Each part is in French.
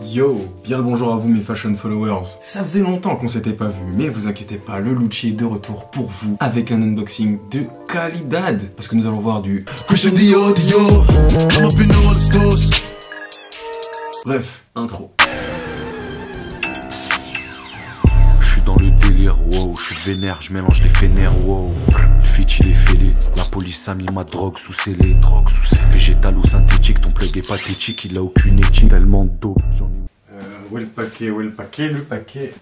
Yo, bien le bonjour à vous mes fashion followers. Ça faisait longtemps qu'on s'était pas vu, mais vous inquiétez pas, le Lucci est de retour pour vous avec un unboxing de qualidad. Parce que nous allons voir du Christian Dior. Bref, intro. Je suis dans le délire, wow, je suis vénère, je mélange les fénères, wow. Le fit il est fêlé, la police a mis ma drogue sous scellé. Végétal ou synthétique, ton plug est pathétique, il a aucune éthique, tellement d'eau. Où est le paquet, le paquet.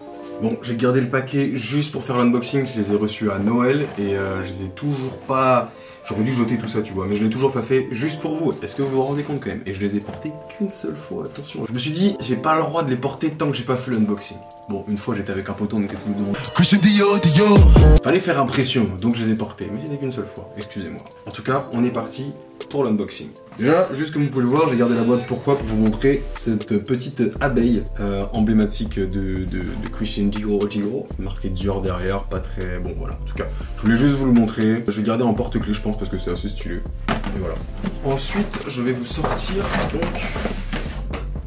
Bon, j'ai gardé le paquet juste pour faire l'unboxing, je les ai reçus à Noël et je les ai toujours pas... J'aurais dû jeter tout ça, tu vois, mais je l'ai toujours pas fait juste pour vous. Est-ce que vous vous rendez compte quand même? Et je les ai portés qu'une seule fois, attention. Je me suis dit, j'ai pas le droit de les porter tant que j'ai pas fait l'unboxing. Bon, une fois j'étais avec un poteau, on était tous les deux. Christian Dior. Fallait faire impression, donc je les ai portés, mais c'était qu'une seule fois, excusez-moi. En tout cas, on est parti pour l'unboxing. Déjà, juste comme vous pouvez le voir, j'ai gardé la boîte. Pourquoi? Pour vous montrer cette petite abeille emblématique de Christian Dior, marqué Dior derrière, pas très... Bon voilà, en tout cas, je voulais juste vous le montrer. Je vais garder en porte-clés, je pense, parce que c'est assez stylé. Et voilà. Ensuite, je vais vous sortir, donc...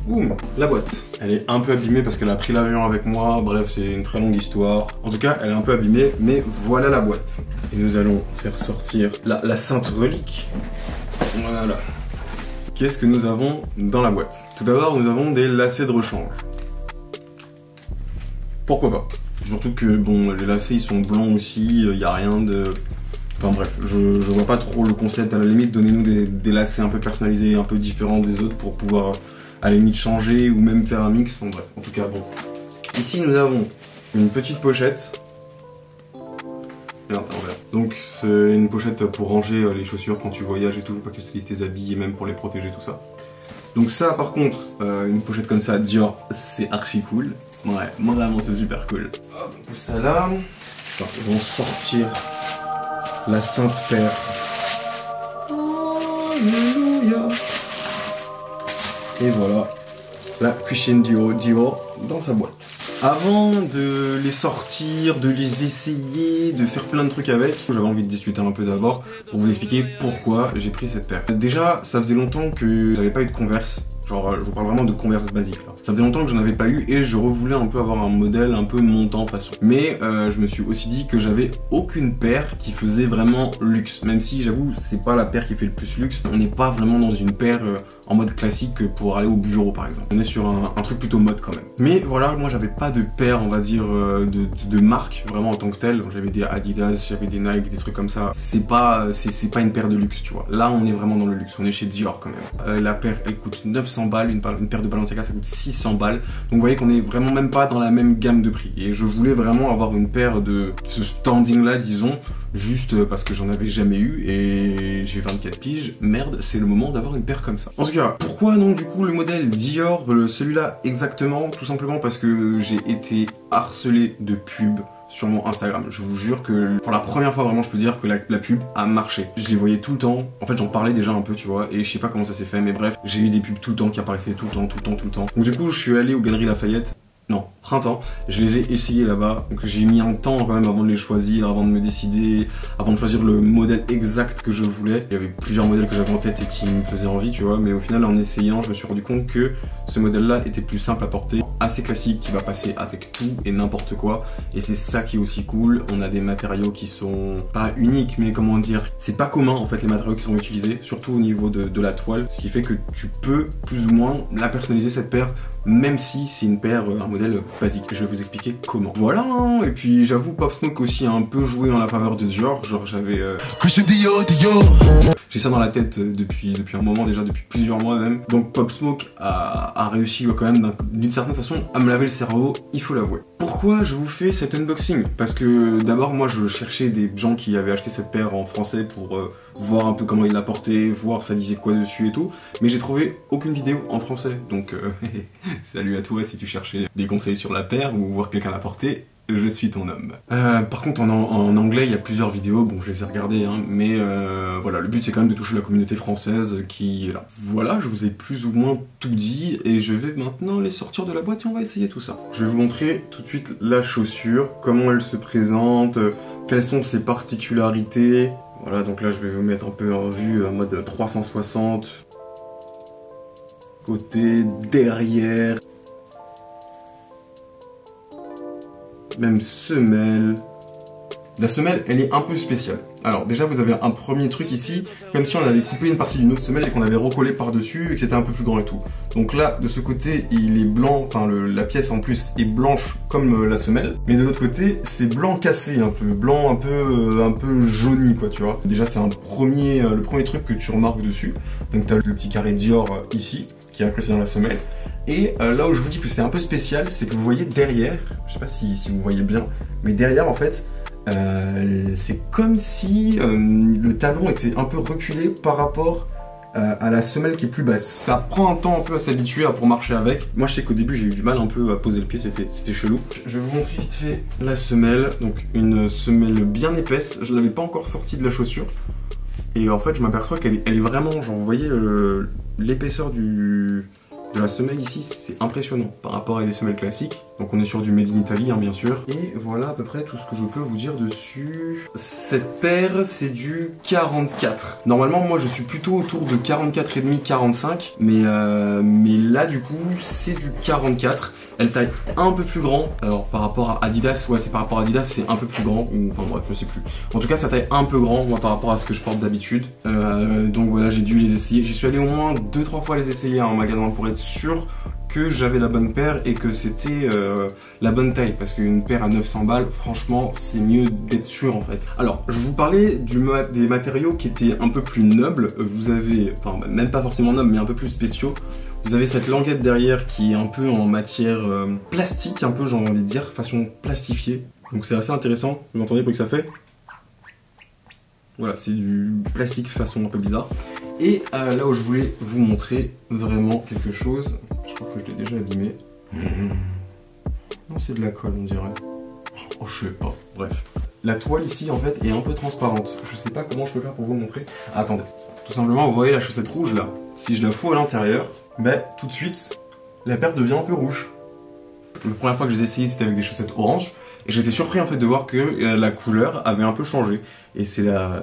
Boum, la boîte. Elle est un peu abîmée parce qu'elle a pris l'avion avec moi, bref, c'est une très longue histoire. En tout cas, elle est un peu abîmée, mais voilà la boîte. Et nous allons faire sortir la sainte relique. Voilà. Qu'est-ce que nous avons dans la boîte? Tout d'abord, nous avons des lacets de rechange. Pourquoi pas? Surtout que, bon, les lacets, ils sont blancs aussi, il n'y a rien de... Enfin bref, je vois pas trop le concept. À la limite, donnez-nous des lacets un peu personnalisés, un peu différents des autres pour pouvoir, à la limite, changer ou même faire un mix. Enfin bref, en tout cas, bon. Ici, nous avons une petite pochette. Merde, envers. Donc, c'est une pochette pour ranger les chaussures quand tu voyages et tout, pas que tu tes habits et même pour les protéger, tout ça. Donc ça, par contre, une pochette comme ça, Dior, c'est archi cool. Ouais, vraiment, c'est super cool. Hop, on pousse ça là. Enfin, ils vont sortir la Sainte Père. Alléluia. Et voilà, la Christian Dior dans sa boîte. Avant de les sortir, de les essayer, de faire plein de trucs avec, j'avais envie de discuter un peu d'abord pour vous expliquer pourquoi j'ai pris cette paire. Déjà, ça faisait longtemps que j'avais pas eu de Converse. Genre, je vous parle vraiment de Converse basique là. Ça faisait longtemps que je n'en avais pas eu et je revoulais un peu avoir un modèle un peu montant façon. Mais je me suis aussi dit que j'avais aucune paire qui faisait vraiment luxe. Même si j'avoue, c'est pas la paire qui fait le plus luxe. On n'est pas vraiment dans une paire en mode classique pour aller au bureau par exemple. On est sur un truc plutôt mode quand même. Mais voilà, moi j'avais pas de paire, on va dire, de marque vraiment en tant que telle. J'avais des Adidas, j'avais des Nike, des trucs comme ça. C'est pas une paire de luxe, tu vois. Là, on est vraiment dans le luxe. On est chez Dior quand même. La paire, elle coûte 900 balles. Une paire de Balenciaga, ça coûte 600 balles. Donc vous voyez qu'on est vraiment même pas dans la même gamme de prix. Et je voulais vraiment avoir une paire de ce standing là, disons, juste parce que j'en avais jamais eu et j'ai 24 piges. Merde, c'est le moment d'avoir une paire comme ça. En tout cas, pourquoi donc du coup le modèle Dior, celui-là exactement? Tout simplement parce que j'ai été harcelé de pubs sur mon Instagram. Je vous jure que pour la première fois vraiment je peux dire que la pub a marché. Je les voyais tout le temps, en fait j'en parlais déjà un peu tu vois, et je sais pas comment ça s'est fait mais bref, j'ai eu des pubs tout le temps qui apparaissaient tout le temps. Donc du coup je suis allé aux Galeries Lafayette. Non, Printemps. Je les ai essayés là-bas, donc j'ai mis un temps quand même avant de les choisir, avant de me décider, avant de choisir le modèle exact que je voulais. Il y avait plusieurs modèles que j'avais en tête et qui me faisaient envie, tu vois, mais au final en essayant, je me suis rendu compte que ce modèle-là était plus simple à porter, assez classique, qui va passer avec tout et n'importe quoi, et c'est ça qui est aussi cool. On a des matériaux qui sont pas uniques, mais comment dire, c'est pas commun en fait les matériaux qui sont utilisés, surtout au niveau de la toile, ce qui fait que tu peux plus ou moins la personnaliser cette paire, même si c'est une paire, un modèle basique. Je vais vous expliquer comment. Voilà, hein. Et puis j'avoue, Pop Smoke aussi a un peu joué en la faveur de Dior. Genre j'avais... J'ai ça dans la tête depuis un moment déjà, depuis plusieurs mois même. Donc Pop Smoke a réussi quand même d'une certaine façon à me laver le cerveau, il faut l'avouer. Pourquoi je vous fais cet unboxing? Parce que d'abord moi je cherchais des gens qui avaient acheté cette paire en français pour voir un peu comment ils la portaient, voir ça disait quoi dessus et tout. Mais j'ai trouvé aucune vidéo en français. Donc salut à toi si tu cherchais des conseils sur la paire ou voir quelqu'un la porter. Je suis ton homme. Par contre en anglais il y a plusieurs vidéos, bon je les ai regardées hein, mais voilà, le but c'est quand même de toucher la communauté française qui est là. Voilà, je vous ai plus ou moins tout dit et je vais maintenant les sortir de la boîte et on va essayer tout ça. Je vais vous montrer tout de suite la chaussure, comment elle se présente, quelles sont ses particularités. Voilà, donc là je vais vous mettre un peu en vue en mode 360. côté, derrière. Même semelle. La semelle, elle est un peu spéciale. Alors déjà, vous avez un premier truc ici, comme si on avait coupé une partie d'une autre semelle et qu'on avait recollé par-dessus et que c'était un peu plus grand et tout. Donc là, de ce côté, il est blanc, enfin la pièce en plus est blanche comme la semelle. Mais de l'autre côté, c'est blanc cassé un peu, blanc un peu jauni quoi, tu vois. Déjà, c'est le premier truc que tu remarques dessus. Donc tu as le petit carré Dior ici, qui est incrusté dans la semelle. Et là où je vous dis que c'est un peu spécial, c'est que vous voyez derrière, je sais pas si vous voyez bien, mais derrière en fait, c'est comme si le talon était un peu reculé par rapport à la semelle qui est plus basse. Ça prend un temps un peu à s'habituer pour marcher avec. Moi je sais qu'au début j'ai eu du mal un peu à poser le pied, c'était chelou. Je vais vous montrer vite fait la semelle. Donc une semelle bien épaisse, je l'avais pas encore sortie de la chaussure. Et en fait je m'aperçois qu'elle est vraiment, genre vous voyez l'épaisseur de la semelle ici, c'est impressionnant par rapport à des semelles classiques. Donc on est sur du Made in Italy hein, bien sûr. Et voilà à peu près tout ce que je peux vous dire dessus. Cette paire c'est du 44. Normalement moi je suis plutôt autour de 44,5, 45. Mais là du coup c'est du 44. Elle taille un peu plus grand. Alors par rapport à Adidas, ouais c'est par rapport à Adidas c'est un peu plus grand. Ou enfin bref je sais plus. En tout cas ça taille un peu grand moi par rapport à ce que je porte d'habitude. Donc voilà j'ai dû les essayer. J'y suis allé au moins 2-3 fois les essayer en magasin pour être sûr que j'avais la bonne paire et que c'était la bonne taille, parce qu'une paire à 900 balles, franchement, c'est mieux d'être sûr en fait. Alors, je vous parlais des matériaux qui étaient un peu plus nobles. Vous avez, enfin même pas forcément nobles, mais un peu plus spéciaux. Vous avez cette languette derrière qui est un peu en matière plastique, un peu j'ai envie de dire, façon plastifiée. Donc c'est assez intéressant. Vous entendez le bruit que ça fait? Voilà, c'est du plastique façon un peu bizarre. Et là où je voulais vous montrer vraiment quelque chose, je crois que je l'ai déjà abîmé. Non, c'est de la colle, on dirait. Oh, je sais pas. Bref. La toile ici, en fait, est un peu transparente. Je sais pas comment je peux faire pour vous le montrer. Ah, attendez. Tout simplement, vous voyez la chaussette rouge là. Si je la fous à l'intérieur, ben tout de suite, la paire devient un peu rouge. La première fois que je les ai essayées, c'était avec des chaussettes orange. Et j'étais surpris en fait de voir que la couleur avait un peu changé. Et c'est la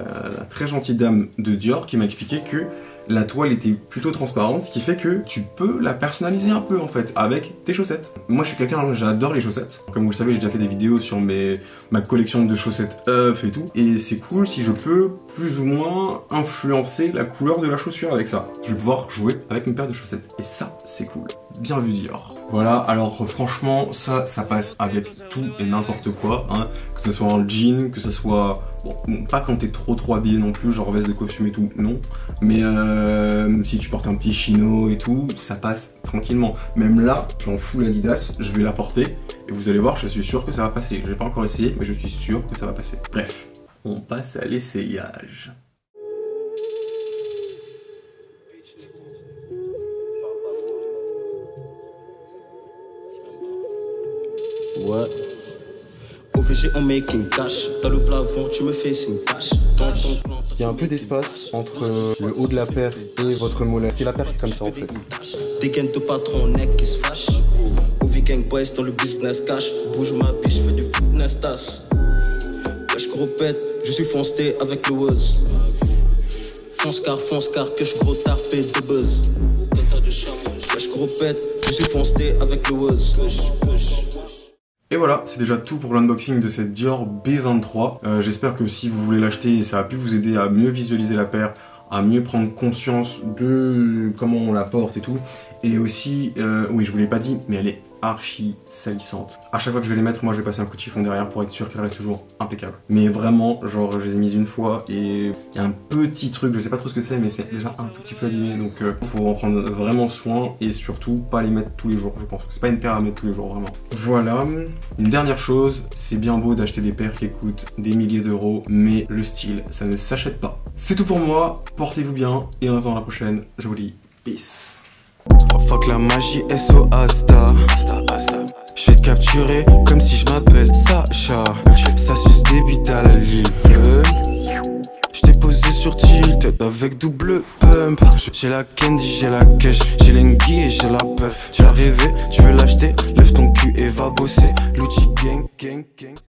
très gentille dame de Dior qui m'a expliqué que la toile était plutôt transparente, ce qui fait que tu peux la personnaliser un peu en fait avec tes chaussettes. Moi je suis quelqu'un, j'adore les chaussettes. Comme vous le savez, j'ai déjà fait des vidéos sur ma collection de chaussettes œufs et tout. Et c'est cool si je peux plus ou moins influencer la couleur de la chaussure avec ça. Je vais pouvoir jouer avec une paire de chaussettes. Et ça, c'est cool. Bien vu Dior. Voilà, alors franchement, ça passe avec tout et n'importe quoi. Hein. Que ce soit un jean, que ce soit... Bon, pas quand t'es trop habillé non plus, genre veste de costume et tout, non. Mais si tu portes un petit chino et tout, ça passe tranquillement. Même là, je suis en full Adidas, je vais la porter. Et vous allez voir, je suis sûr que ça va passer. J'ai pas encore essayé, mais je suis sûr que ça va passer. Bref, on passe à l'essayage. Ouais. OVG en making cash. Dans le plafond, tu me fais signe cash. Il y a un peu d'espace entre le haut de la paire et votre mollet. C'est la paire qui est comme ça en fait. Des gains de patron, neck qui se fâche. OV gang boys dans le business cash. Bouge ma biche, fais du fitness tasse. Cash gros pète, je suis foncé avec le Woz. Fonce car, que je gros tarpé de buzz. Cash gros pète, je suis foncé avec le Woz. Et voilà, c'est déjà tout pour l'unboxing de cette Dior B23. J'espère que si vous voulez l'acheter, ça a pu vous aider à mieux visualiser la paire, à mieux prendre conscience de comment on la porte et tout. Et aussi, oui je vous l'ai pas dit, mais elle est archi salissante. À chaque fois que je vais les mettre, moi je vais passer un coup de chiffon derrière pour être sûr qu'elle reste toujours impeccable. Mais vraiment, genre je les ai mises une fois et il y a un petit truc, je sais pas trop ce que c'est, mais c'est déjà un tout petit peu abîmé. Donc faut en prendre vraiment soin et surtout pas les mettre tous les jours, je pense. C'est pas une paire à mettre tous les jours, vraiment. Voilà. Une dernière chose, c'est bien beau d'acheter des paires qui coûtent des milliers d'euros, mais le style, ça ne s'achète pas. C'est tout pour moi, portez-vous bien et en attendant la prochaine, je vous dis peace. Fuck la magie, SO Asta. Je vais te capturer comme si je m'appelle Sacha. Ça suce des bites à la ligne. Je t'ai posé sur tilt avec double pump. J'ai la candy, j'ai la cash, j'ai l'enguille et j'ai la puff. Tu l'as rêvé, tu veux l'acheter, lève ton cul et va bosser. L'outil gang, gang, gang.